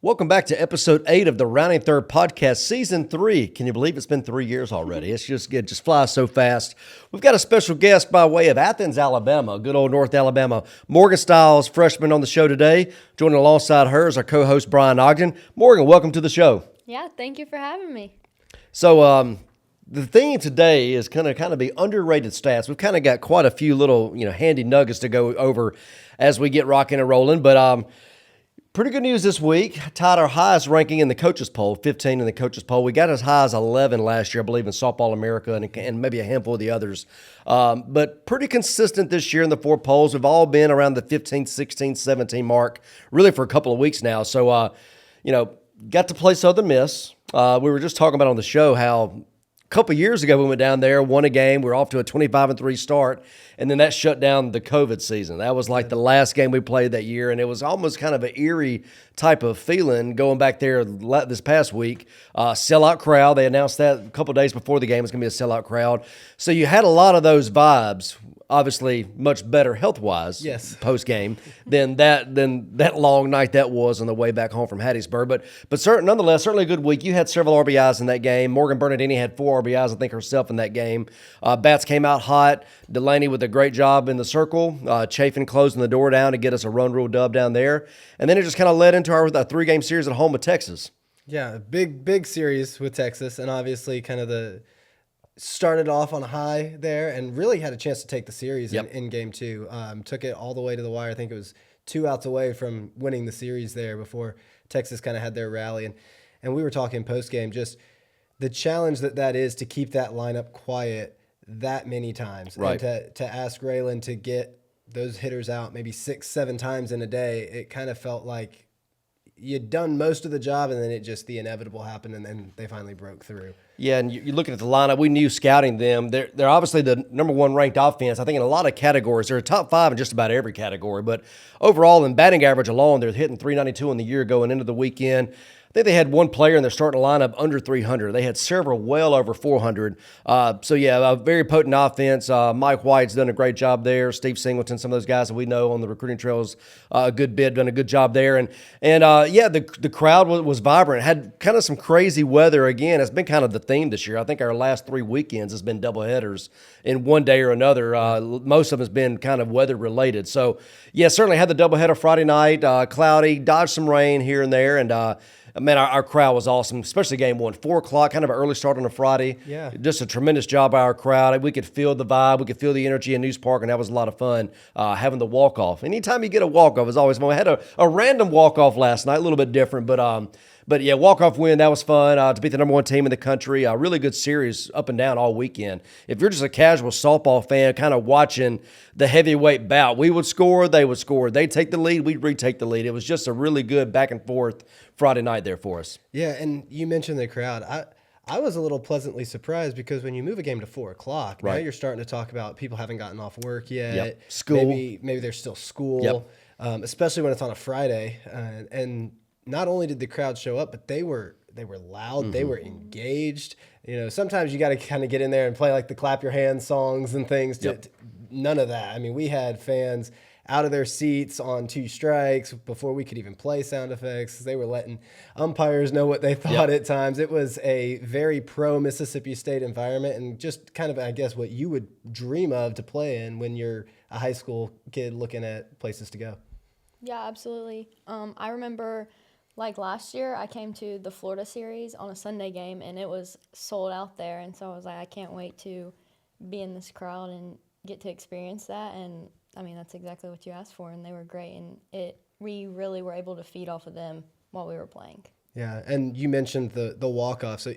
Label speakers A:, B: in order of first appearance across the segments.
A: Welcome back to episode 8 of the Rounding Third podcast, season 3. Can you believe it's been 3 years already? It just flies so fast. We've got a special guest by way of Athens, Alabama, good old North Alabama. Morgan Stiles, freshman on the show today. Joining alongside her is our co-host, Brian Ogden. Morgan, welcome to the show.
B: Yeah, thank you for having me.
A: So the theme today is going to kind of be underrated stats. We've kind of got quite a few little, handy nuggets to go over as we get rocking and rolling, but pretty good news this week. Tied our highest ranking in the coaches poll, 15 in the coaches poll. We got as high as 11 last year, I believe, in Softball America and maybe a handful of the others. But pretty consistent this year in the 4 polls. We've all been around the 15, 16, 17 mark, really for a couple of weeks now. So, got to play Southern Miss. We were just talking about on the show how a couple years ago we went down there, won a game. We were off to a 25-3 start, and then that shut down the COVID season. That was like the last game we played that year, and it was almost kind of an eerie type of feeling going back there this past week. Sellout crowd. They announced that a couple days before the game was going to be a sellout crowd. So you had a lot of those vibes. Obviously, much better health-wise,
C: yes,
A: post-game than that long night that was on the way back home from Hattiesburg. But nonetheless, certainly a good week. You had several RBIs in that game. Morgan Bernardini had 4 RBIs, I think, herself in that game. Bats came out hot. Delaney with a great job in the circle. Chafin closing the door down to get us a run rule dub down there. And then it just kind of led into our 3-game series at home with Texas.
C: Yeah, big series with Texas, and obviously kind of started off on a high there and really had a chance to take the series in game 2. Took it all the way to the wire. I think it was 2 outs away from winning the series there before Texas kind of had their rally. And we were talking post-game, just the challenge that is to keep that lineup quiet that many times.
A: Right.
C: And to ask Raylan to get those hitters out maybe 6-7 times in a day, it kind of felt like you'd done most of the job, and then the inevitable happened, and then they finally broke through.
A: Yeah, and you're looking at the lineup. We knew scouting them. They're obviously the number 1 ranked offense. I think in a lot of categories. They're a top 5 in just about every category. But overall, in batting average alone, they're hitting .392 in the year going into the weekend. I think they had 1 player in their starting lineup under 300. They had several well over 400. A very potent offense. Mike White's done a great job there. Steve Singleton, some of those guys that we know on the recruiting trails, a good bit, done a good job there. The crowd was vibrant. Had kind of some crazy weather again. It's been kind of the theme this year. I think our last 3 weekends has been doubleheaders in one day or another. Most of them has been kind of weather related. So, yeah, certainly had the doubleheader Friday night, cloudy, dodged some rain here and there, and man, our crowd was awesome, especially game 1. 4 o'clock, kind of an early start on a Friday.
C: Yeah.
A: Just a tremendous job by our crowd. We could feel the vibe. We could feel the energy in News Park, and that was a lot of fun having the walk-off. Anytime you get a walk-off is always fun. We had a random walk-off last night, a little bit different, but yeah, walk-off win, that was fun to beat the number 1 team in the country. A really good series up and down all weekend. If you're just a casual softball fan kind of watching the heavyweight bout, we would score, they would score. They'd take the lead, we'd retake the lead. It was just a really good back and forth Friday night there for us.
C: Yeah, and you mentioned the crowd. I was a little pleasantly surprised because when you move a game to 4 o'clock, now you're starting to talk about people haven't gotten off work yet.
A: Yep. School.
C: Maybe there's still school, especially when it's on a Friday. And not only did the crowd show up, but they were loud. Mm-hmm. They were engaged. Sometimes you got to kind of get in there and play like the clap your hands songs and things. None of that. I mean, we had fans out of their seats on 2 strikes before we could even play sound effects. They were letting umpires know what they thought at times. It was a very pro-Mississippi State environment and just kind of, I guess, what you would dream of to play in when you're a high school kid looking at places to go.
B: Yeah, absolutely. I remember, like last year, I came to the Florida series on a Sunday game, and it was sold out there. And so I was like, I can't wait to be in this crowd and get to experience that. And I mean, that's exactly what you asked for, and they were great, and we really were able to feed off of them while we were playing.
C: Yeah, and you mentioned the walk-off. So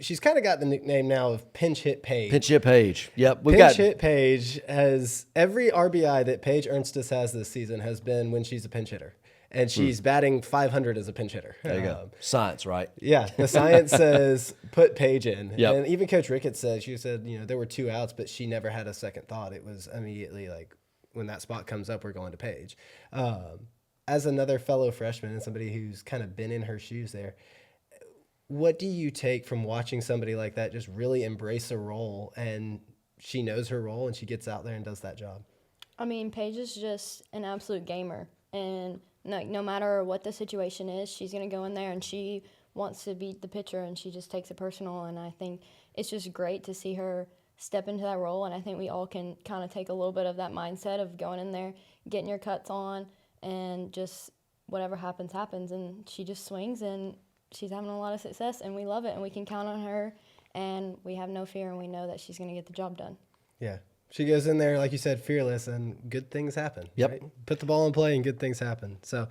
C: she's kind of got the nickname now of Pinch Hit Paige.
A: Pinch Hit Paige. Yep.
C: Pinch Hit Paige has every RBI that Paige Ernstis has this season has been when she's a pinch hitter. And she's batting .500 as a pinch hitter.
A: There you go. Science, right?
C: Yeah, the science says put Paige in.
A: Yep.
C: And even Coach Ricketts said, there were 2 outs, but she never had a second thought. It was immediately like, when that spot comes up, we're going to Paige. As another fellow freshman and somebody who's kind of been in her shoes there, what do you take from watching somebody like that just really embrace a role, and she knows her role and she gets out there and does that job?
B: I mean, Paige is just an absolute gamer, and no matter what the situation is, she's going to go in there and she wants to beat the pitcher, and she just takes it personal. And I think it's just great to see her step into that role. And I think we all can kind of take a little bit of that mindset of going in there, getting your cuts on, and just whatever happens, happens. And she just swings, and she's having a lot of success, and we love it, and we can count on her, and we have no fear, and we know that she's going to get the job done.
C: Yeah. She goes in there, like you said, fearless, and good things happen.
A: Yep.
C: Right? Put the ball in play, and good things happen. So,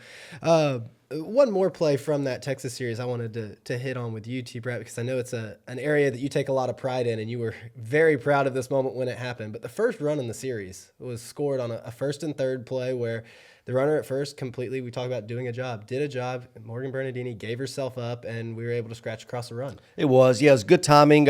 C: one more play from that Texas series I wanted to hit on with you, T. Brett, because I know it's an area that you take a lot of pride in, and you were very proud of this moment when it happened. But the first run in the series was scored on a first and third play where the runner at first completely, we talk about doing a job, did a job. Morgan Bernardini gave herself up, and we were able to scratch across the run.
A: It was good timing.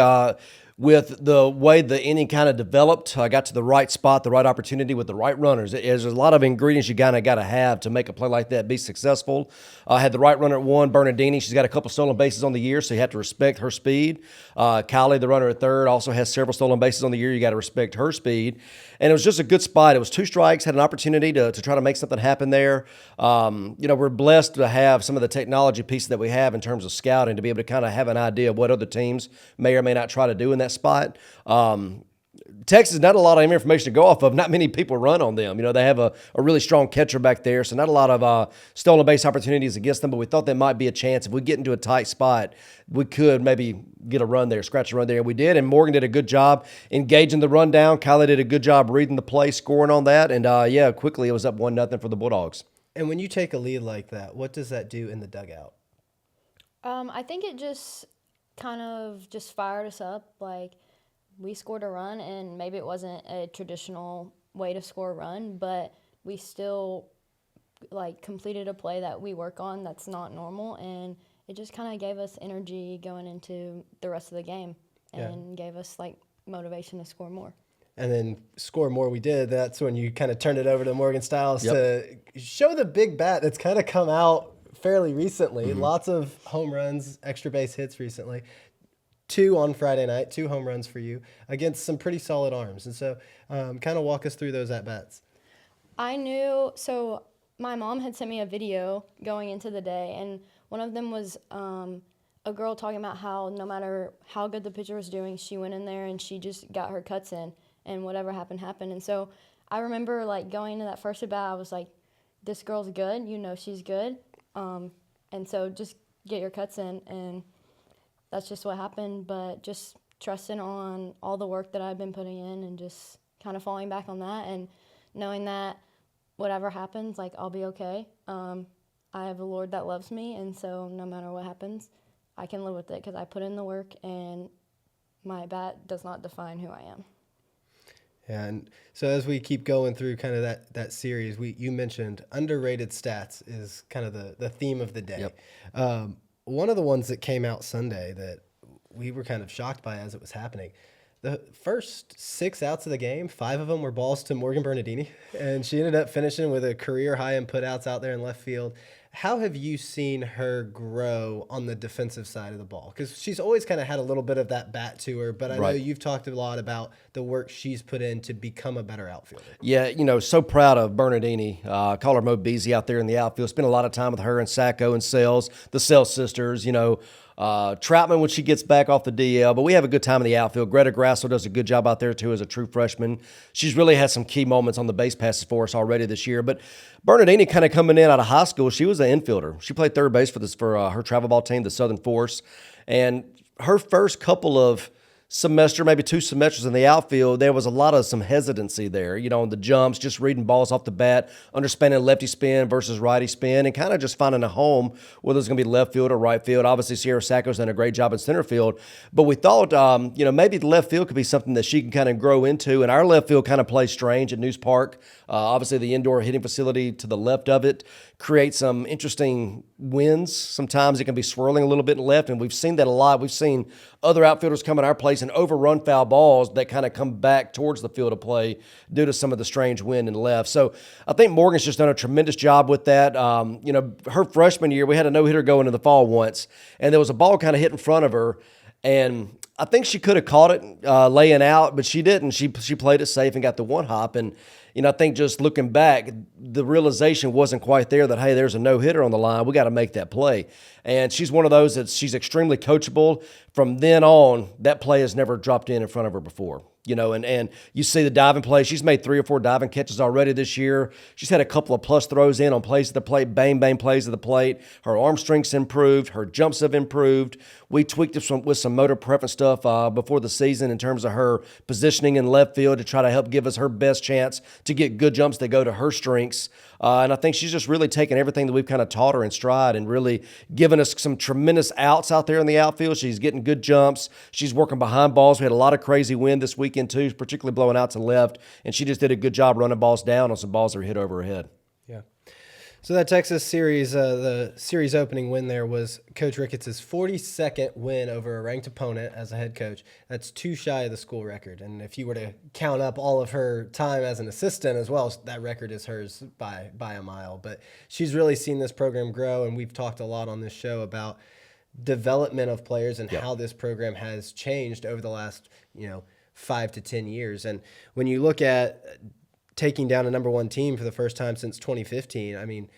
A: With the way the inning kind of developed, I got to the right spot, the right opportunity with the right runners. There's a lot of ingredients you kind of got to have to make a play like that be successful. I had the right runner at one, Bernardini. She's got a couple stolen bases on the year, so you have to respect her speed. Kylie, the runner at third, also has several stolen bases on the year. You got to respect her speed. And it was just a good spot. It was 2 strikes, had an opportunity to try to make something happen there. We're blessed to have some of the technology pieces that we have in terms of scouting to be able to kind of have an idea of what other teams may or may not try to do in that spot. Texas, not a lot of information to go off of. Not many people run on them. They have a really strong catcher back there, so not a lot of stolen base opportunities against them, but we thought there might be a chance if we get into a tight spot, we could maybe get a run there, scratch a run there. We did, and Morgan did a good job engaging the rundown. Kylie did a good job reading the play, scoring on that, and quickly it was up 1-0 for the Bulldogs.
C: And when you take a lead like that, what does that do in the dugout?
B: I think it just kind of just fired us up. Like, we scored a run, and maybe it wasn't a traditional way to score a run, but we still completed a play that we work on that's not normal, and it just kind of gave us energy going into the rest of the game and gave us motivation to score more.
C: And then score more we did. That's when you kind of turned it over to Morgan Stiles to show the big bat that's kind of come out fairly recently. Mm-hmm. Lots of home runs, extra base hits recently. 2 on Friday night, 2 home runs for you against some pretty solid arms. And so kind of walk us through those at-bats.
B: So my mom had sent me a video going into the day, and one of them was a girl talking about how no matter how good the pitcher was doing, she went in there and she just got her cuts in, and whatever happened, happened. And so I remember going into that first at-bat, I was like, this girl's good, she's good. And so just get your cuts in, and that's just what happened. But just trusting on all the work that I've been putting in and just kind of falling back on that and knowing that whatever happens, I'll be okay. I have a Lord that loves me, and so no matter what happens, I can live with it because I put in the work, and my bat does not define who I am.
C: Yeah, and so as we keep going through kind of that series, you mentioned underrated stats is kind of the theme of the day. Yep. One of the ones that came out Sunday that we were kind of shocked by as it was happening, the first 6 outs of the game, 5 of them were balls to Morgan Bernardini, and she ended up finishing with a career high in putouts out there in left field. How have you seen her grow on the defensive side of the ball? Because she's always kind of had a little bit of that bat to her, but I know you've talked a lot about the work she's put in to become a better outfielder. Yeah,
A: so proud of Bernardini. Call her Mo Beasley out there in the outfield. Spent a lot of time with her and Sacco and Sells, the Sells sisters, Troutman when she gets back off the DL, but we have a good time in the outfield. Greta Grasso does a good job out there too as a true freshman. She's really had some key moments on the base passes for us already this year. But Bernardini kind of coming in out of high school, she was an infielder. She played third base for her travel ball team, the Southern Force, and her first couple of semester, maybe 2 semesters in the outfield, there was a lot of some hesitancy there, on the jumps, just reading balls off the bat, understanding lefty spin versus righty spin, and kind of just finding a home, whether it's going to be left field or right field. Obviously, Sierra Sacco's done a great job in center field, but we thought, maybe the left field could be something that she can kind of grow into, and our left field kind of plays strange at News Park. Obviously, the indoor hitting facility to the left of it creates some interesting winds. Sometimes it can be swirling a little bit left, and we've seen that a lot. We've seen other outfielders come in our place and overrun foul balls that kind of come back towards the field of play due to some of the strange wind and left. So I think Morgan's just done a tremendous job with that. Her freshman year, we had a no-hitter go into the fall once, and there was a ball kind of hit in front of her, and I think she could have caught it laying out, but she didn't. She played it safe and got the one hop. And I think just looking back, the realization wasn't quite there that, hey, there's a no hitter on the line. We got to make that play. And she's one of those that she's extremely coachable. From then on, that play has never dropped in front of her before. And you see the diving play. She's made 3 or 4 diving catches already this year. She's had a couple of plus throws in on plays at the plate, bang, bang plays at the plate. Her arm strength's improved. Her jumps have improved. We tweaked it with some motor preference stuff before the season in terms of her positioning in left field to try to help give us her best chance to get good jumps that go to her strengths. And I think she's just really taken everything that we've kind of taught her in stride and really given us some tremendous outs out there in the outfield. She's getting good jumps. She's working behind balls. We had a lot of crazy wind this weekend too, particularly blowing out to left. And she just did a good job running balls down on some balls that were hit over her head.
C: Yeah. So that Texas series, the series opening win there was Coach Ricketts' 42nd win over a ranked opponent as a head coach. That's 2 shy of the school record. And if you were to count up all of her time as an assistant as well, that record is hers by a mile. But she's really seen this program grow, and we've talked a lot on this show about development of players and how this program has changed over the last 5 to 10 years. And when you look at taking down a number 1 team for the first time since 2015. I mean,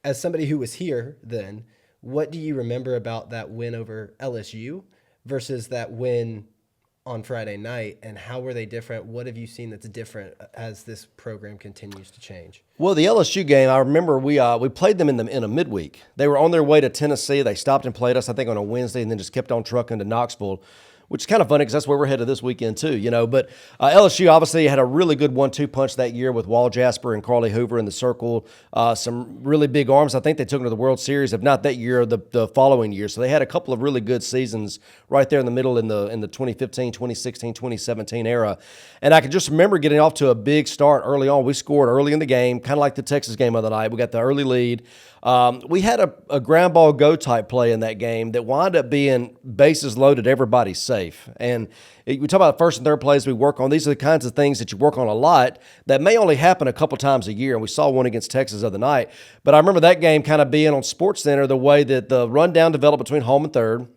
C: as somebody who was here then, what do you remember about that win over LSU versus that win on Friday night, and how were they different? What have you seen that's different as this program continues to change?
A: Well, the LSU game, I remember we played them in a midweek. They were on their way to Tennessee. They stopped and played us, I think, on a Wednesday, and then just kept on trucking to Knoxville, which is kind of funny because that's where we're headed this weekend too, But LSU obviously had a really good 1-2 punch that year with Wall Jasper and Carly Hoover in the circle. Some really big arms. I think they took them to the World Series, if not that year, the following year. So they had a couple of really good seasons right there in the middle in the 2015, 2016, 2017 era. And I can just remember getting off to a big start early on. We scored early in the game, kind of like the Texas game of the night. We got the early lead. We had a ground ball go type play in that game that wound up being bases loaded, everybody's safe. And we talk about first and third plays we work on. These are the kinds of things that you work on a lot that may only happen a couple times a year. And we saw one against Texas the other night. But I remember that game kind of being on SportsCenter the way that the rundown developed between home and third.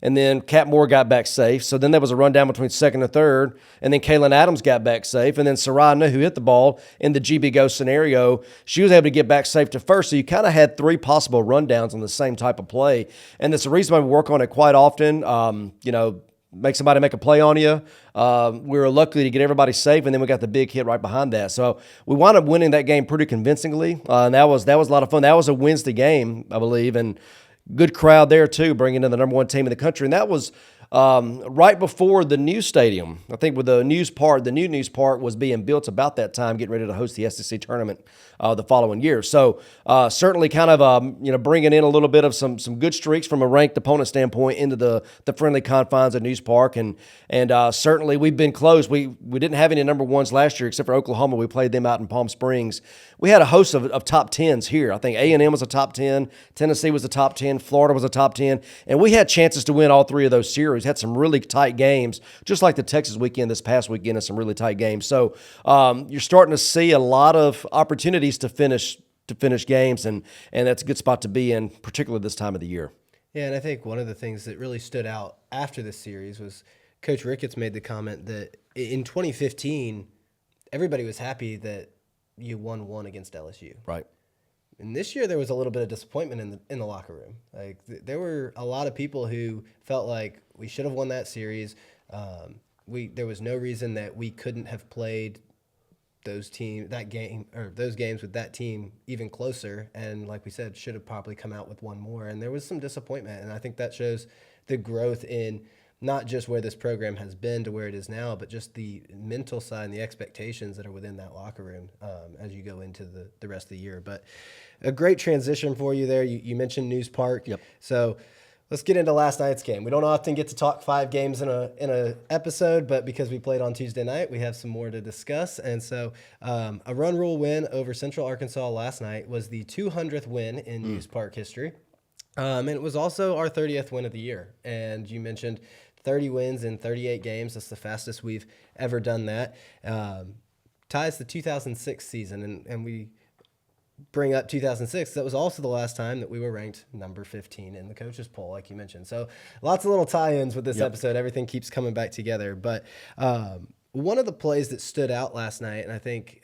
A: And then Cat Moore got back safe. So then there was a rundown between second and third. And then Kaylin Adams got back safe. And then Sarah, who hit the ball in the GB Go scenario, she was able to get back safe to first. So you kind of had 3 possible rundowns on the same type of play. And that's the reason why we work on it quite often. Make somebody make a play on you. We were lucky to get everybody safe, and then we got the big hit right behind that. So we wound up winning that game pretty convincingly, and that was a lot of fun. That was a Wednesday game, I believe, and good crowd there too, bringing in the number 1 team in the country. And that was right before the new stadium. I think with the new news part was being built about that time, getting ready to host the SEC tournament the following year. So certainly kind of bringing in a little bit of some good streaks from a ranked opponent standpoint into the friendly confines of News Park, and certainly we've been close. We didn't have any number 1s last year except for Oklahoma. We played them out in Palm Springs. We had a host of top 10s here. I think A&M was a top 10, Tennessee was a top 10, Florida was a top 10, and we had chances to win all 3 of those series. Had some really tight games, just like the Texas weekend this past weekend, and some really tight games. So you're starting to see a lot of opportunities to finish games, and that's a good spot to be in, particularly this time of the year.
C: Yeah, and I think one of the things that really stood out after this series was Coach Ricketts made the comment that in 2015, everybody was happy that you won 1 against LSU.
A: Right.
C: And this year there was a little bit of disappointment in the locker room. Like there were a lot of people who felt like we should have won that series. There was no reason that we couldn't have played those games with that team even closer. And like we said, should have probably come out with 1 more. And there was some disappointment. And I think that shows the growth in not just where this program has been to where it is now, but just the mental side and the expectations that are within that locker room as you go into the rest of the year. But a great transition for you there. You mentioned News Park.
A: Yep.
C: So let's get into last night's game. We don't often get to talk 5 games in a episode, but because we played on Tuesday night, we have some more to discuss. And so a run rule win over Central Arkansas last night was the 200th win in News Park history. And it was also our 30th win of the year. And you mentioned 30 wins in 38 games. That's the fastest we've ever done that. Ties the 2006 season. And we bring up 2006. That was also the last time that we were ranked number 15 in the coaches poll, like you mentioned. So lots of little tie-ins with this episode. Everything keeps coming back together. But one of the plays that stood out last night, and I think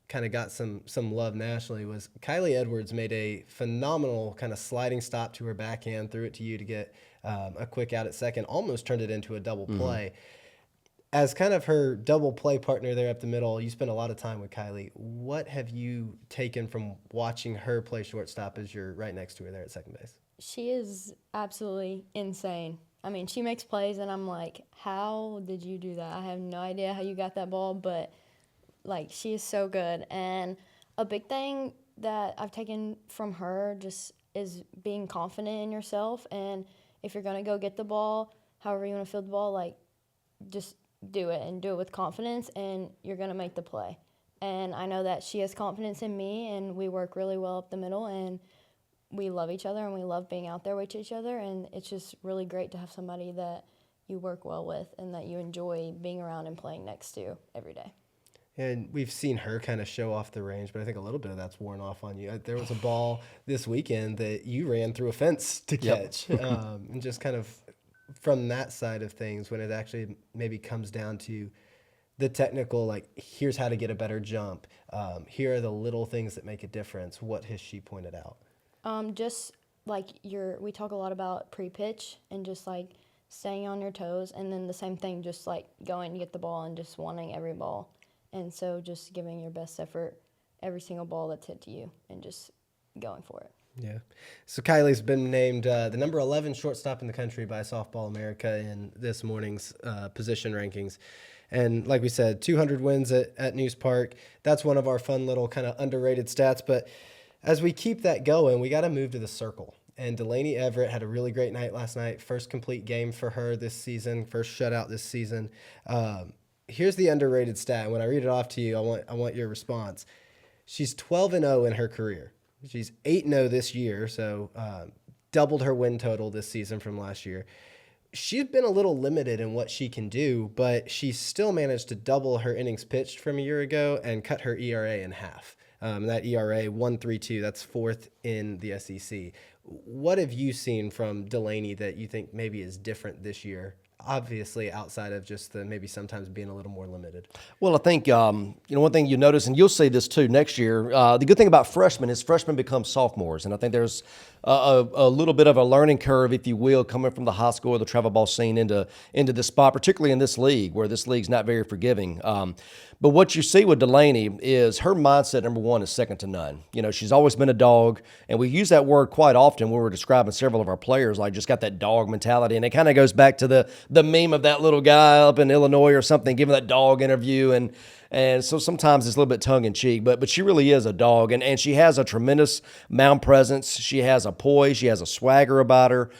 C: kind of got some love nationally, was Kylie Edwards made a phenomenal kind of sliding stop to her backhand, threw it to you to get a quick out at second, almost turned it into a double play. As kind of her double play partner there up the middle, you spent a lot of time with Kylie. What have you taken from watching her play shortstop as you're right next to her there at second base?
B: She is absolutely insane. I mean, she makes plays, and I'm like, how did you do that? I have no idea how you got that ball, but, like, she is so good. And a big thing that I've taken from her just is being confident in yourself. And if you're going to go get the ball, however you want to field the ball, like, just do it and do it with confidence, and you're going to make the play. And I know that she has confidence in me, and we work really well up the middle, and we love each other, and we love being out there with each other, and it's just really great to have somebody that you work well with and that you enjoy being around and playing next to every day.
C: And we've seen her kind of show off the range, but I think a little bit of that's worn off on you. There was a ball this weekend that you ran through a fence to catch, and just kind of from that side of things, when it actually maybe comes down to the technical, like, here's how to get a better jump. Here are the little things that make a difference. What has she pointed out?
B: Just like we talk a lot about pre-pitch and just like staying on your toes, and then the same thing, just like going to get the ball and just wanting every ball. And so just giving your best effort every single ball that's hit to you and just going for it.
C: Yeah. So Kylie's been named the number 11 shortstop in the country by Softball America in this morning's position rankings. And like we said, 200 wins at News Park. That's one of our fun little kind of underrated stats. But as we keep that going, we got to move to the circle. And Delaney Everett had a really great night last night. First complete game for her this season, first shutout this season. Here's the underrated stat. When I read it off to you, I want your response. She's 12-0 in her career. She's 8-0 this year, so doubled her win total this season from last year. She's been a little limited in what she can do, but she still managed to double her innings pitched from a year ago and cut her ERA in half. That ERA, 1.32, that's fourth in the SEC. What have you seen from Delaney that you think maybe is different this year? Obviously, outside of just the maybe sometimes being a little more limited.
A: Well, I think one thing you notice, and you'll see this too next year. The good thing about freshmen is freshmen become sophomores, and I think there's a little bit of a learning curve, if you will, coming from the high school or the travel ball scene into this spot, particularly in this league where this league's not very forgiving. But what you see with Delaney is her mindset, number one, is second to none. You know, she's always been a dog, and we use that word quite often when we're describing several of our players, like just got that dog mentality. And it kind of goes back to the meme of that little guy up in Illinois or something giving that dog interview. And so sometimes it's a little bit tongue-in-cheek, but she really is a dog. And she has a tremendous mound presence. She has a poise. She has a swagger about her.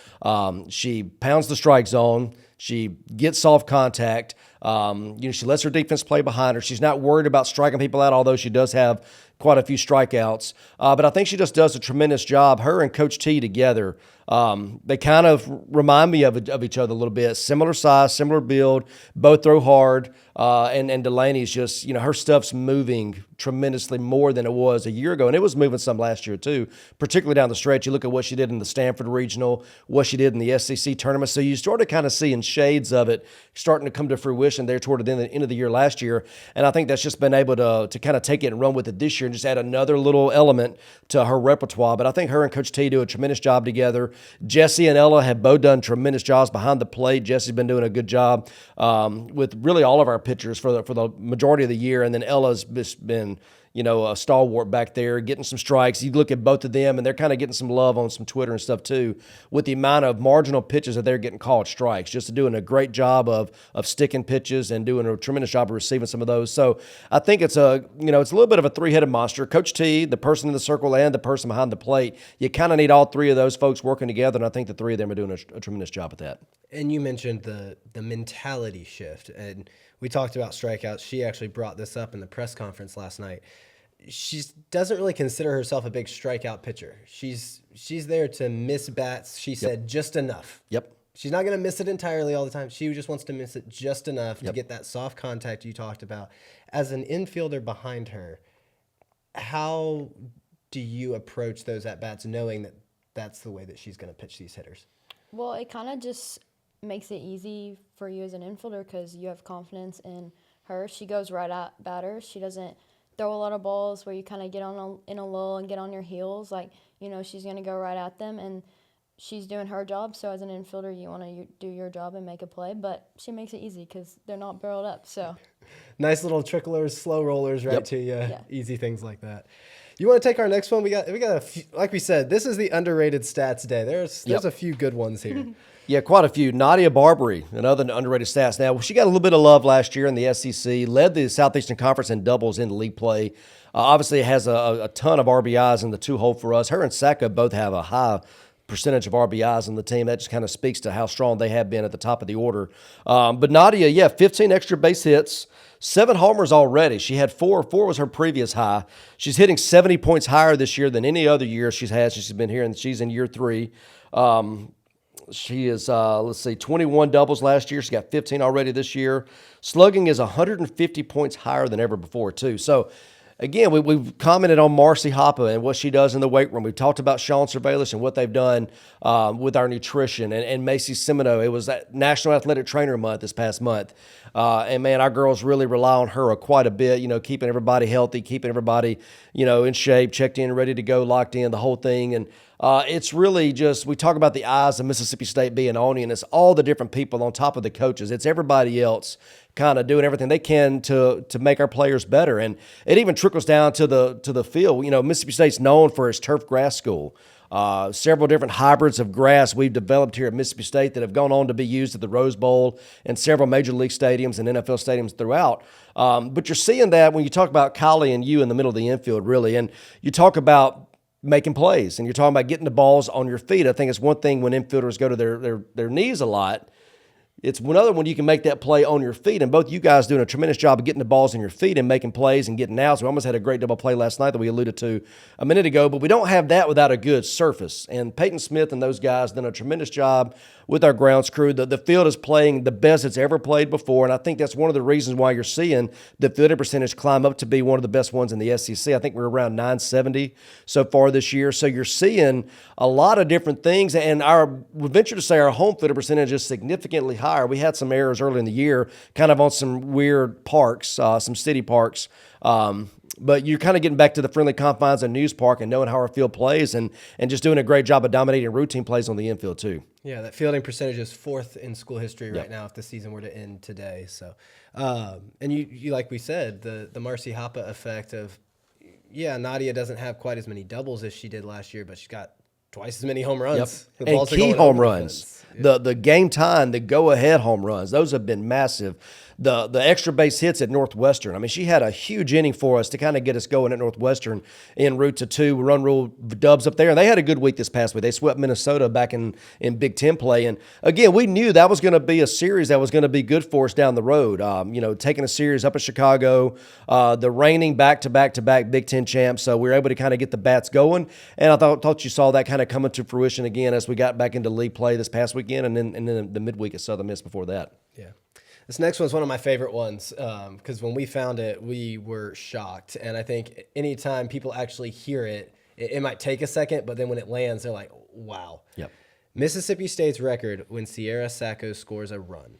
A: She pounds the strike zone. She gets soft contact. She lets her defense play behind her. She's not worried about striking people out, although she does have quite a few strikeouts. But I think she just does a tremendous job. Her and Coach T together, they kind of remind me of each other a little bit. Similar size, similar build, both throw hard. And Delaney's just, her stuff's moving tremendously more than it was a year ago. And it was moving some last year too, particularly down the stretch. You look at what she did in the Stanford Regional, what she did in the SEC tournament. So you started kind of seeing shades of it starting to come to fruition there toward the end of the year last year. And I think that's just been able to kind of take it and run with it this year and just add another little element to her repertoire. But I think her and Coach T do a tremendous job together. Jesse and Ella have both done tremendous jobs behind the plate. Jesse's been doing a good job with really all of our pitchers for the majority of the year. And then Ella's just been, a stalwart back there, getting some strikes. You look at both of them, and they're kind of getting some love on some Twitter and stuff too, with the amount of marginal pitches that they're getting called strikes. Just doing a great job of sticking pitches and doing a tremendous job of receiving some of those. So I think it's a little bit of a three-headed monster. Coach T, the person in the circle, and the person behind the plate. You kind of need all three of those folks working together, and I think the three of them are doing a tremendous job at that.
C: And you mentioned the mentality shift, and we talked about strikeouts. She actually brought this up in the press conference last night. She doesn't really consider herself a big strikeout pitcher. She's there to miss bats. She said just enough.
A: Yep.
C: She's not going to miss it entirely all the time. She just wants to miss it just enough to get that soft contact you talked about. As an infielder behind her, how do you approach those at-bats knowing that that's the way that she's going to pitch these hitters?
B: Well, it kind of just makes it easy for you as an infielder because you have confidence in her. She goes right at batters. She doesn't throw a lot of balls where you kind of get in a lull and get on your heels. Like, she's going to go right at them, and she's doing her job. So as an infielder, you want to do your job and make a play, but she makes it easy because they're not barreled up. So
C: nice little tricklers, slow rollers right to you,
B: Yeah.
C: easy things like that. You want to take our next one? We got a few, like we said, this is the underrated stats day. There's a few good ones here.
A: Yeah, quite a few. Nadia Barbary, another underrated stats. Now, she got a little bit of love last year in the SEC, led the Southeastern Conference in doubles in league play. Obviously, has a ton of RBIs in the two-hole for us. Her and Saka both have a high percentage of RBIs in the team. That just kind of speaks to how strong they have been at the top of the order. But Nadia, 15 extra base hits, 7 homers already. She had 4. 4 was her previous high. She's hitting 70 points higher this year than any other year she's had since she's been here, and she's in year 3. She is, 21 doubles last year. She got 15 already this year. Slugging is 150 points higher than ever before, too. So, again, we've commented on Marcy Hoppa and what she does in the weight room. We've talked about Sean Cervelis and what they've done with our nutrition. And Macy Semino, it was that National Athletic Trainer Month this past month. And, man, our girls really rely on her quite a bit, keeping everybody healthy, keeping everybody, in shape, checked in, ready to go, locked in, the whole thing. And it's really just, we talk about the eyes of Mississippi State being on you, and it's all the different people on top of the coaches. It's everybody else kind of doing everything they can to make our players better. And it even trickles down to the field. Mississippi State's known for its turf grass school. Several different hybrids of grass we've developed here at Mississippi State that have gone on to be used at the Rose Bowl and several major league stadiums and NFL stadiums throughout. But you're seeing that when you talk about Kylie and you in the middle of the infield, really. And you talk about making plays, and you're talking about getting the balls on your feet. I think it's one thing when infielders go to their knees a lot. It's another one you can make that play on your feet, and both you guys doing a tremendous job of getting the balls on your feet and making plays and getting outs. We almost had a great double play last night that we alluded to a minute ago, but we don't have that without a good surface. And Peyton Smith and those guys done a tremendous job with our grounds crew. The field is playing the best it's ever played before, and I think that's one of the reasons why you're seeing the fielding percentage climb up to be one of the best ones in the SEC. I think we're around 970 so far this year. So you're seeing a lot of different things, and we venture to say our home fielding percentage is significantly higher. We had some errors early in the year, kind of on some weird parks, some city parks. But you're kind of getting back to the friendly confines of News Park and knowing how our field plays and just doing a great job of dominating routine plays on the infield too.
C: Yeah, that fielding percentage is 4th in school history right now if the season were to end today. So, and you like we said, the Marcy Hoppa effect of, Nadia doesn't have quite as many doubles as she did last year, but she's got twice as many home runs.
A: Yep. And key home runs. The game time, the go-ahead home runs, those have been massive. The extra base hits at Northwestern. I mean, she had a huge inning for us to kind of get us going at Northwestern en route to 2 run rule dubs up there. And they had a good week this past week. They swept Minnesota back in Big Ten play. And, again, we knew that was going to be a series that was going to be good for us down the road. Taking a series up in Chicago, the reigning back-to-back Big Ten champs. So we were able to kind of get the bats going. And I thought you saw that kind of coming to fruition again as we got back into league play this past weekend and then the midweek at Southern Miss before that.
C: Yeah. This next one's one of my favorite ones because when we found it, we were shocked. And I think anytime people actually hear it, it might take a second, but then when it lands, they're like, wow.
A: Yep.
C: Mississippi State's record when Sierra Sacco scores a run,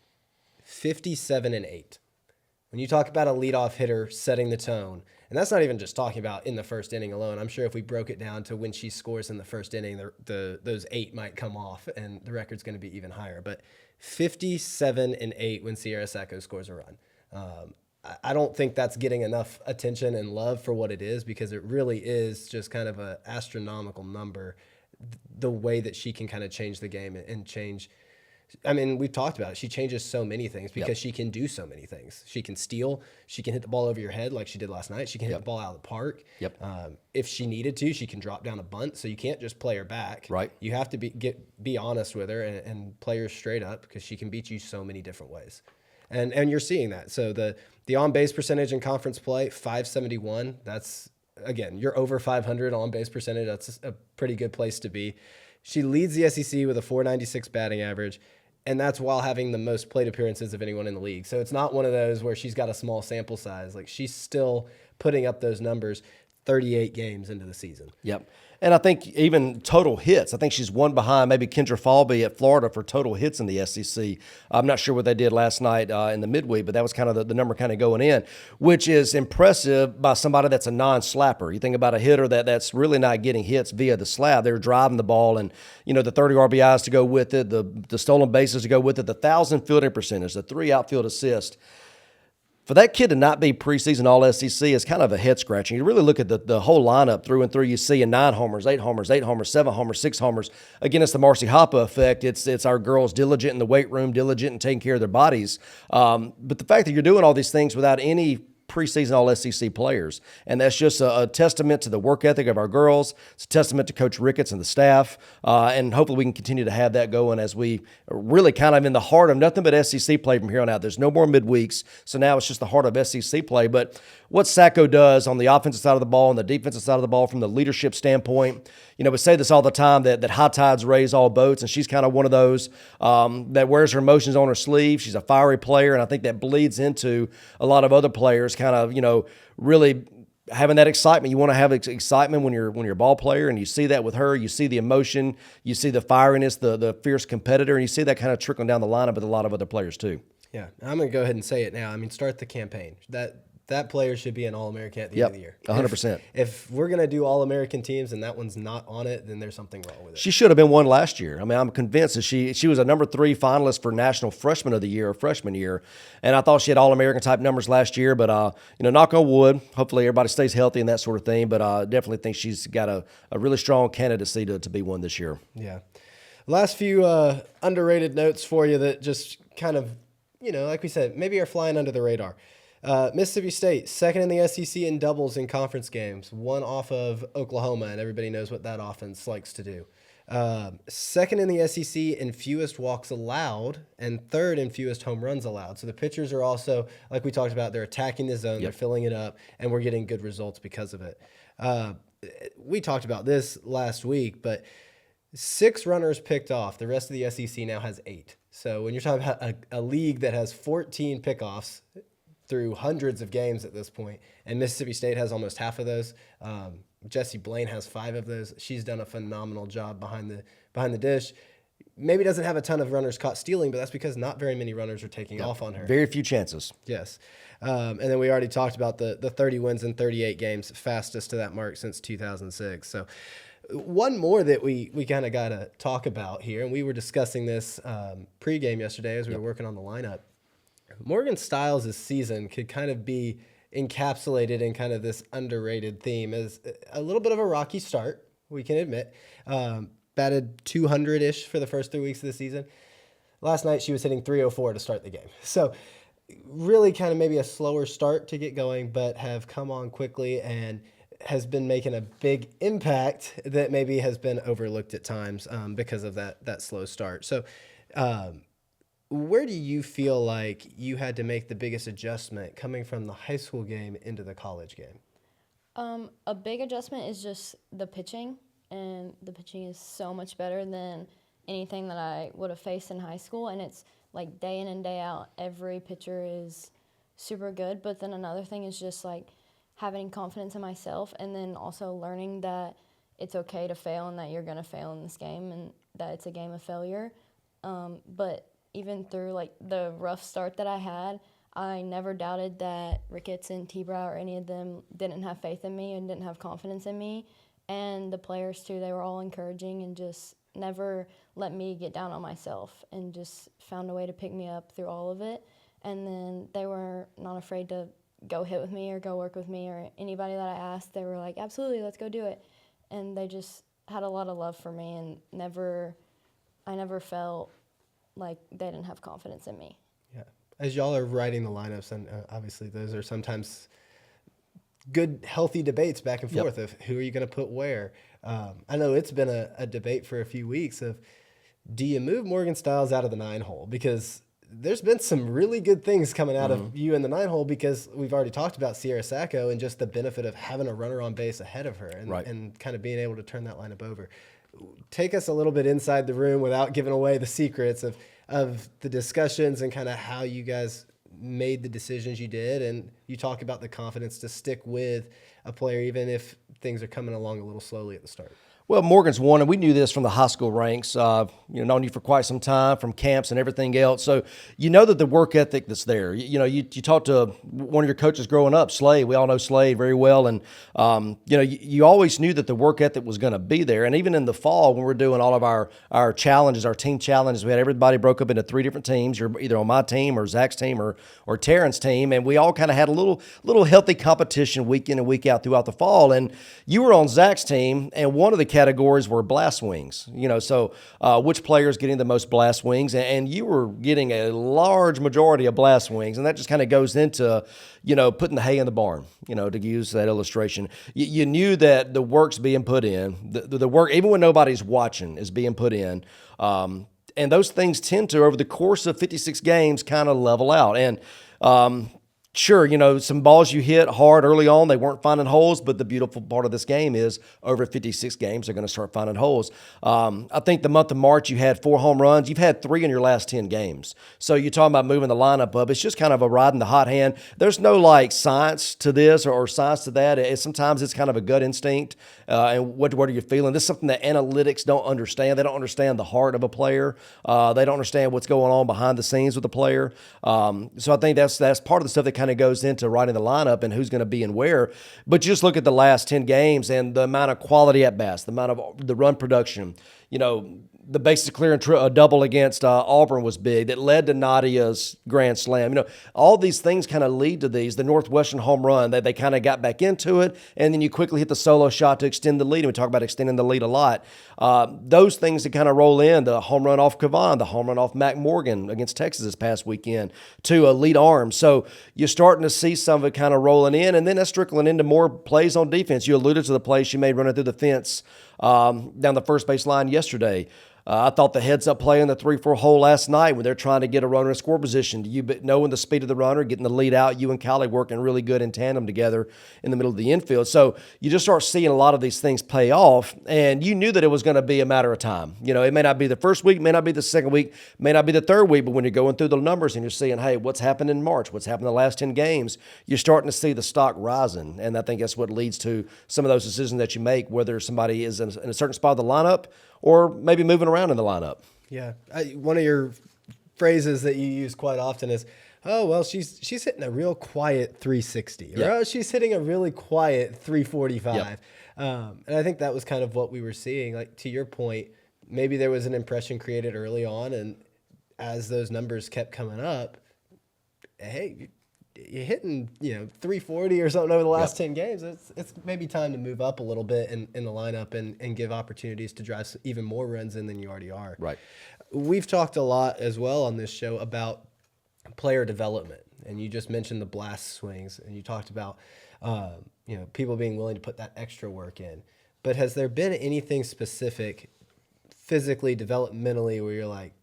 C: 57-8. When you talk about a leadoff hitter setting the tone, and that's not even just talking about in the first inning alone. I'm sure if we broke it down to when she scores in the first inning, those 8 might come off, and the record's going to be even higher. But 57-8 when Sierra Sacco scores a run. I don't think that's getting enough attention and love for what it is because it really is just kind of an astronomical number, the way that she can kind of change the game and change. I mean, we've talked about it. She changes so many things because she can do so many things. She can steal. She can hit the ball over your head like she did last night. She can hit the ball out of the park. If she needed to, she can drop down a bunt. So you can't just play her back.
A: Right.
C: You have to be honest with her and play her straight up because she can beat you so many different ways. And you're seeing that. So the on-base percentage in conference play, 571. That's, again, you're over 500 on-base percentage. That's a pretty good place to be. She leads the SEC with a 496 batting average. And that's while having the most plate appearances of anyone in the league. So it's not one of those where she's got a small sample size. Like, she's still putting up those numbers. 38 games into the season.
A: Yep. And I think even total hits, I think she's one behind maybe Kendra Falby at Florida for total hits in the SEC. I'm not sure what they did last night in the midweek, but that was kind of the number kind of going in, which is impressive by somebody that's a non-slapper. You think about a hitter that's really not getting hits via the slap. They're driving the ball and, the 30 RBIs to go with it, the stolen bases to go with it, the 1,000 fielding percentage, the 3 outfield assists. For that kid to not be preseason All-SEC is kind of a head-scratching. You really look at the whole lineup through and through. You see 9 homers, 8 homers, 8 homers, 7 homers, 6 homers. Again, it's the Marcy Hoppa effect. It's our girls diligent in the weight room, diligent in taking care of their bodies. But the fact that you're doing all these things without any preseason All-SEC players, and that's just a testament to the work ethic of our girls. It's a testament to Coach Ricketts and the staff, and hopefully we can continue to have that going as we are really kind of in the heart of nothing but SEC play from here on out. There's no more midweeks, so now it's just the heart of SEC play. But what Sacco does on the offensive side of the ball and the defensive side of the ball from the leadership standpoint, we say this all the time, that high tides raise all boats, and she's kind of one of those that wears her emotions on her sleeve. She's a fiery player, and I think that bleeds into a lot of other players kind of, really having that excitement. You want to have excitement when you're a ball player, and you see that with her. You see the emotion, you see the fieriness, the fierce competitor, and you see that kind of trickling down the lineup with a lot of other players too.
C: Yeah, I'm going to go ahead and say it now. Start the campaign. That player should be an All-American at the end of the year.
A: 100%.
C: If we're going to do All-American teams and that one's not on it, then there's something wrong with it.
A: She should have been one last year. I'm convinced that she was a number 3 finalist for National Freshman of the Year, freshman year, and I thought she had All-American type numbers last year. But knock on wood, hopefully everybody stays healthy and that sort of thing. But I definitely think she's got a really strong candidacy to be one this year.
C: Yeah. Last few underrated notes for you that just kind of, like we said, maybe are flying under the radar. Mississippi State, second in the SEC in doubles in conference games, one off of Oklahoma, and everybody knows what that offense likes to do. Second in the SEC in fewest walks allowed, and third in fewest home runs allowed. So the pitchers are also, like we talked about, they're attacking the zone, They're filling it up, and we're getting good results because of it. We talked about this last week, but 6 runners picked off. The rest of the SEC now has 8. So when you're talking about a league that has 14 pickoffs through hundreds of games at this point, and Mississippi State has almost half of those. Jessie Blaine has 5 of those. She's done a phenomenal job behind the dish. Maybe doesn't have a ton of runners caught stealing, but that's because not very many runners are taking off on her.
A: Very few chances.
C: Yes. And then we already talked about the 30 wins in 38 games, fastest to that mark since 2006. So one more that we kind of got to talk about here, and we were discussing this pregame yesterday as we were working on the lineup. Morgan Stiles' season could kind of be encapsulated in kind of this underrated theme as a little bit of a rocky start, we can admit. Batted 200-ish for the first 3 weeks of the season. Last night she was hitting 304 to start the game. So really kind of maybe a slower start to get going, but have come on quickly and has been making a big impact that maybe has been overlooked at times because of that slow start. So where do you feel like you had to make the biggest adjustment coming from the high school game into the college game?
B: A big adjustment is just the pitching, and the pitching is so much better than anything that I would have faced in high school, and it's like day in and day out, every pitcher is super good. But then another thing is just like having confidence in myself, and then also learning that it's okay to fail and that you're going to fail in this game and that it's a game of failure. But even through like the rough start that I had, I never doubted that Ricketts and T-Brow or any of them didn't have faith in me and didn't have confidence in me. And the players too, they were all encouraging and just never let me get down on myself and just found a way to pick me up through all of it. And then they were not afraid to go hit with me or go work with me, or anybody that I asked, they were like, absolutely, let's go do it. And they just had a lot of love for me, and I never felt like they didn't have confidence in me.
C: Yeah. As y'all are writing the lineups, and obviously those are sometimes good, healthy debates back and forth of who are you going to put where. I know it's been a debate for a few weeks of, do you move Morgan Stiles out of the 9-hole? Because there's been some really good things coming out of you in the 9-hole, because we've already talked about Sierra Sacco and just the benefit of having a runner on base ahead of her and kind of being able to turn that lineup over. Take us a little bit inside the room without giving away the secrets of the discussions and kind of how you guys made the decisions you did, and you talk about the confidence to stick with a player even if things are coming along a little slowly at the start.
A: Well, Morgan's one, and we knew this from the high school ranks. Known you for quite some time, from camps and everything else. So you know that the work ethic that's there. You talked to one of your coaches growing up, Slade. We all know Slade very well, and you always knew that the work ethic was going to be there. And even in the fall, when we're doing all of our challenges, our team challenges, we had everybody broke up into 3 different teams. You're either on my team or Zach's team or Terrence's team, and we all kind of had a little healthy competition week in and week out throughout the fall. And you were on Zach's team, and one of the categories were blast wings. So which player is getting the most blast wings, and you were getting a large majority of blast wings, and that just kind of goes into putting the hay in the barn. To use that illustration, you knew that the work's being put in, the work, even when nobody's watching, is being put in. And those things tend to, over the course of 56 games, kind of level out. And sure, some balls you hit hard early on, they weren't finding holes, but the beautiful part of this game is over 56 games, they're going to start finding holes. I think the month of March, you had 4 home runs. You've had 3 in your last 10 games. So you're talking about moving the lineup up. It's just kind of a riding the hot hand. There's no science to this or science to that. Sometimes it's kind of a gut instinct. And what are you feeling? This is something that analytics don't understand. They don't understand the heart of a player. They don't understand what's going on behind the scenes with the player. So I think that's part of the stuff that kind of goes into writing the lineup and who's going to be and where. But just look at the last 10 games and the amount of quality at bats, the amount of the run production. The bases to clear and double against Auburn was big. That led to Nadia's grand slam. All these things kind of lead to these. The Northwestern home run, they kind of got back into it, and then you quickly hit the solo shot to extend the lead. And we talk about extending the lead a lot. Those things that kind of roll in, the home run off Kavan, the home run off Mac Morgan against Texas this past weekend, to elite arms. So you're starting to see some of it kind of rolling in, and then that's trickling into more plays on defense. You alluded to the play she made running through the fence down the first base line yesterday. I thought the heads-up play in the 3-4 hole last night when they're trying to get a runner in score position, knowing the speed of the runner, getting the lead out, you and Callie working really good in tandem together in the middle of the infield. So you just start seeing a lot of these things pay off, and you knew that it was going to be a matter of time. It may not be the first week, may not be the second week, may not be the third week, but when you're going through the numbers and you're seeing, hey, what's happened in March, what's happened in the last 10 games, you're starting to see the stock rising, and I think that's what leads to some of those decisions that you make, whether somebody is in a certain spot of the lineup or maybe moving around in the lineup.
C: Yeah. One of your phrases that you use quite often is, oh, well, she's hitting a real quiet 360. Or, oh, she's hitting a really quiet 345. Yep. And I think that was kind of what we were seeing. Like, to your point, maybe there was an impression created early on, and as those numbers kept coming up, hey, you're hitting 340 or something over the last 10 games. It's maybe time to move up a little bit in the lineup and give opportunities to drive even more runs in than you already are.
A: Right.
C: We've talked a lot as well on this show about player development, and you just mentioned the blast swings, and you talked about people being willing to put that extra work in. But has there been anything specific physically, developmentally, where you're like,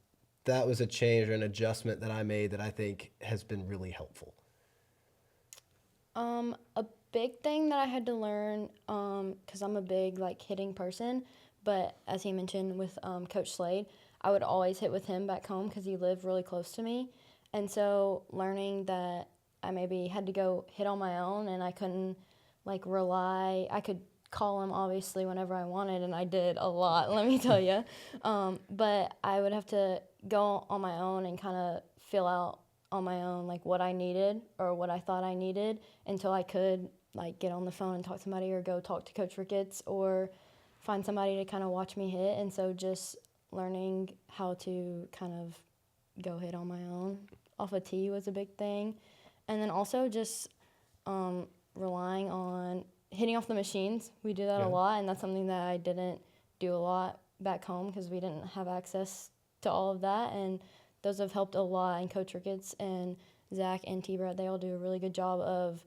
C: that was a change or an adjustment that I made that I think has been really helpful?
B: A big thing that I had to learn, because I'm a big hitting person, but as he mentioned with Coach Slade, I would always hit with him back home because he lived really close to me. And so learning that I maybe had to go hit on my own and I couldn't rely. I could call him obviously whenever I wanted, and I did a lot, let me tell you. But I would have to go on my own and kind of fill out on my own what I needed or what I thought I needed until I could get on the phone and talk to somebody or go talk to Coach Ricketts or find somebody to kind of watch me hit. And so just learning how to kind of go hit on my own off a tee was a big thing. And then also just relying on hitting off the machines. We do that a lot, and that's something that I didn't do a lot back home because we didn't have access to all of that. And those have helped a lot, and Coach Ricketts and Zach and T-Brett, they all do a really good job of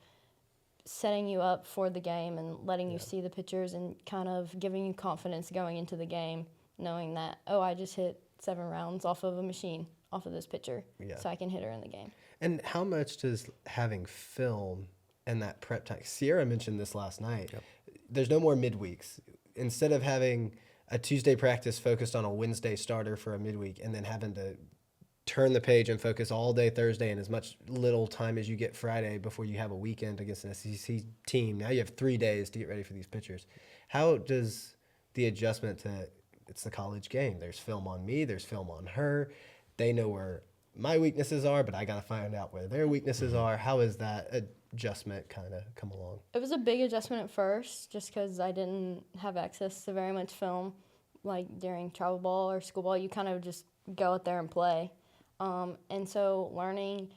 B: setting you up for the game and letting you see the pitchers and kind of giving you confidence going into the game, knowing that, oh, I just hit 7 rounds off of a machine, off of this pitcher, so I can hit her in the game.
C: And how much does having film and that prep time? Sierra mentioned this last night. Yep. There's no more midweeks. Instead of having a Tuesday practice focused on a Wednesday starter for a midweek and then having to turn the page and focus all day Thursday and as much little time as you get Friday before you have a weekend against an SEC team. Now you have 3 days to get ready for these pitchers. How does the adjustment to it's the college game? There's film on me, there's film on her. They know where my weaknesses are, but I got to find out where their weaknesses are. How has that adjustment kind of come along?
B: It was a big adjustment at first just because I didn't have access to very much film. Like during travel ball or school ball, you kind of just go out there and play. And so learning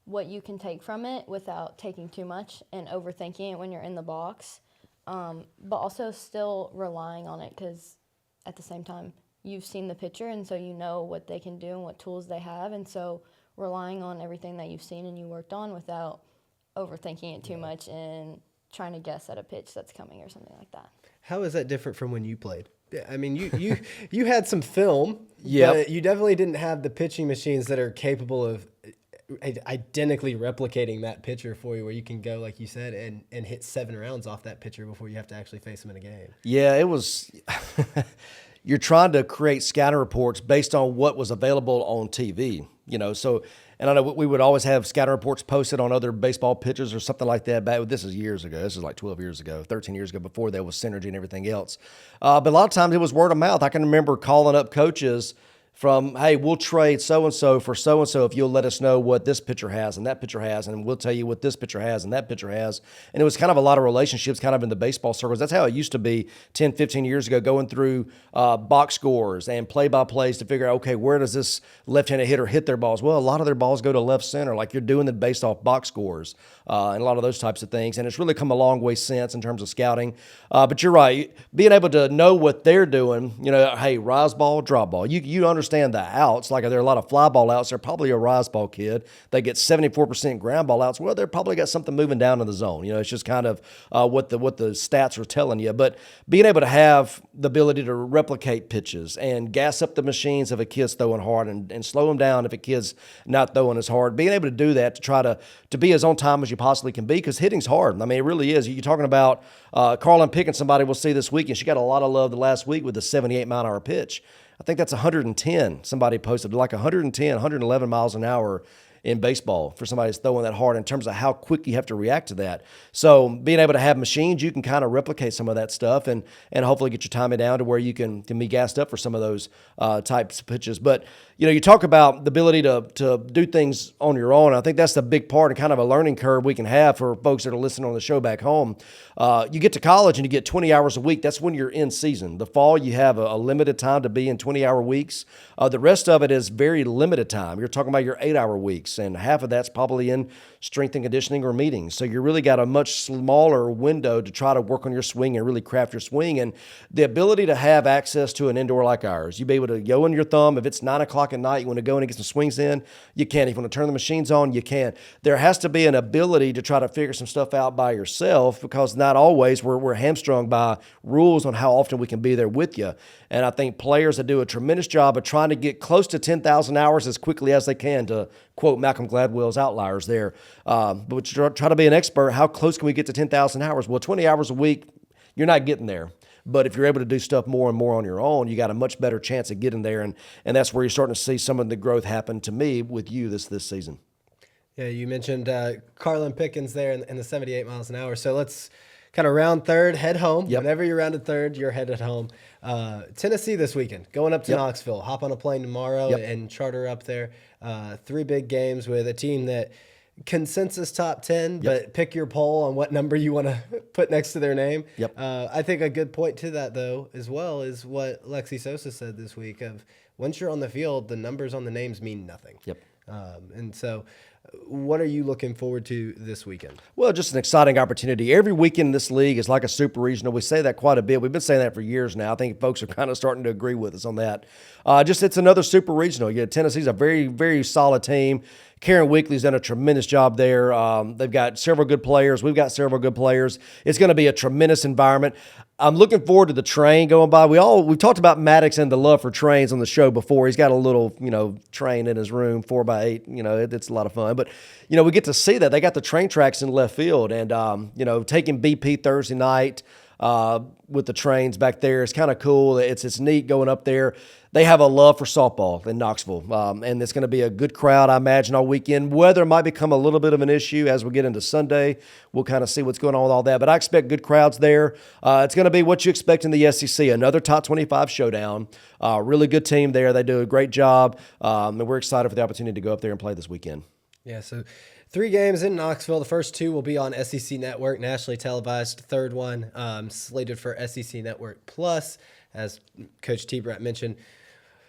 B: what you can take from it without taking too much and overthinking it when you're in the box, but also still relying on it because at the same time, you've seen the pitcher and so you know what they can do and what tools they have. And so relying on everything that you've seen and you worked on without overthinking it too much and trying to guess at a pitch that's coming or something like that.
C: How is that different from when you played? I mean, you had some film,
A: Yep.
C: but you definitely didn't have the pitching machines that are capable of identically replicating that pitcher for you, where you can go, like you said, and hit 7 rounds off that pitcher before you have to actually face him in a game.
A: Yeah, it was. You're trying to create scouting reports based on what was available on TV, So, and I know we would always have scouting reports posted on other baseball pitchers or something like that. This is years ago. This is like 12 years ago, 13 years ago, before there was Synergy and everything else. But a lot of times it was word of mouth. I can remember calling up coaches from, hey, we'll trade so-and-so for so-and-so if you'll let us know what this pitcher has and that pitcher has, and we'll tell you what this pitcher has and that pitcher has. And it was kind of a lot of relationships kind of in the baseball circles. That's how it used to be 10, 15 years ago, going through box scores and play-by-plays to figure out, okay, where does this left-handed hitter hit their balls? Well, a lot of their balls go to left center, like you're doing it based off box scores and a lot of those types of things. And it's really come a long way since in terms of scouting. But you're right, being able to know what they're doing, hey, rise ball, drop ball. You understand the outs, like there are a lot of fly ball outs. They're probably a rise ball kid. They get 74% ground ball outs. Well, they're probably got something moving down in the zone. It's just kind of what the stats are telling you. But being able to have the ability to replicate pitches and gas up the machines if a kid's throwing hard and slow them down if a kid's not throwing as hard. Being able to do that to try to be as on time as you possibly can be, because hitting's hard. I mean, it really is. You're talking about Carlin Pickens, somebody we'll see this weekend. She got a lot of love the last week with the 78-mile-an-hour pitch. I think that's 110. Somebody posted like 110, 111 miles an hour in baseball for somebody that's throwing that hard in terms of how quick you have to react to that. So being able to have machines, you can kind of replicate some of that stuff and hopefully get your timing down to where you can be gassed up for some of those types of pitches. But, you talk about the ability to do things on your own. I think that's the big part and kind of a learning curve we can have for folks that are listening on the show back home. You get to college and you get 20 hours a week. That's when you're in season. The fall, you have a limited time to be in 20-hour weeks. The rest of it is very limited time. You're talking about your 8-hour weeks, and half of that's probably in strength and conditioning or meetings. So you really got a much smaller window to try to work on your swing and really craft your swing. And the ability to have access to an indoor like ours, you be able to go in your thumb. If it's 9 o'clock at night, you want to go in and get some swings in, you can. If you want to turn the machines on, you can. There has to be an ability to try to figure some stuff out by yourself, because not always we're hamstrung by rules on how often we can be there with you. And I think players that do a tremendous job of trying to get close to 10,000 hours as quickly as they can, to quote Malcolm Gladwell's Outliers there. But try to be an expert. How close can we get to 10,000 hours? Well, 20 hours a week, you're not getting there. But if you're able to do stuff more and more on your own, you got a much better chance of getting there. And that's where you're starting to see some of the growth happen to me with you this season.
C: Yeah, you mentioned Carlin Pickens there in the 78 miles an hour. So let's kind of round third, head home.
A: Yep.
C: Whenever you're rounded third, you're headed home. Tennessee this weekend, going up to Knoxville. Hop on a plane tomorrow and charter up there. 3 big games with a team that consensus top 10, but pick your poll on what number you want to put next to their name. I think a good point to that, though, as well, is what Lexi Sosa said this week of once you're on the field, the numbers on the names mean nothing. And so what are you looking forward to this weekend?
A: Well, just an exciting opportunity. Every weekend in this league is like a super regional. We say that quite a bit. We've been saying that for years now. I think folks are kind of starting to agree with us on that. It's another super regional. Tennessee's a very, very solid team. Karen Weekly's done a tremendous job there. They've got several good players. We've got several good players. It's going to be a tremendous environment. I'm looking forward to the train going by. We've talked about Maddox and the love for trains on the show before. He's got a little, train in his room, 4x8. It's a lot of fun. But, we get to see that. They got the train tracks in left field. And, taking BP Thursday night, with the trains back there. It's kind of cool. It's neat going up there. They have a love for softball in Knoxville, and it's going to be a good crowd, I imagine, all weekend. Weather might become a little bit of an issue as we get into Sunday. We'll kind of see what's going on with all that, but I expect good crowds there. It's going to be what you expect in the SEC, another top 25 showdown. Really good team there. They do a great job, and we're excited for the opportunity to go up there and play this weekend.
C: Yeah, so 3 games in Knoxville. The first 2 will be on SEC Network, nationally televised. Third one slated for SEC Network Plus, as Coach T-Brat mentioned.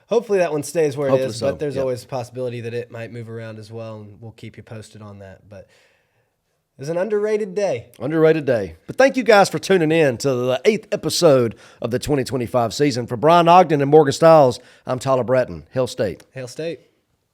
C: Hopefully that one stays where it is, but there's always a possibility that it might move around as well, and we'll keep you posted on that. But it was an underrated day.
A: Underrated day. But thank you guys for tuning in to the 8th episode of the 2025 season. For Brian Ogden and Morgan Stiles, I'm Tyler Bratton. Hail State.
C: Hail State.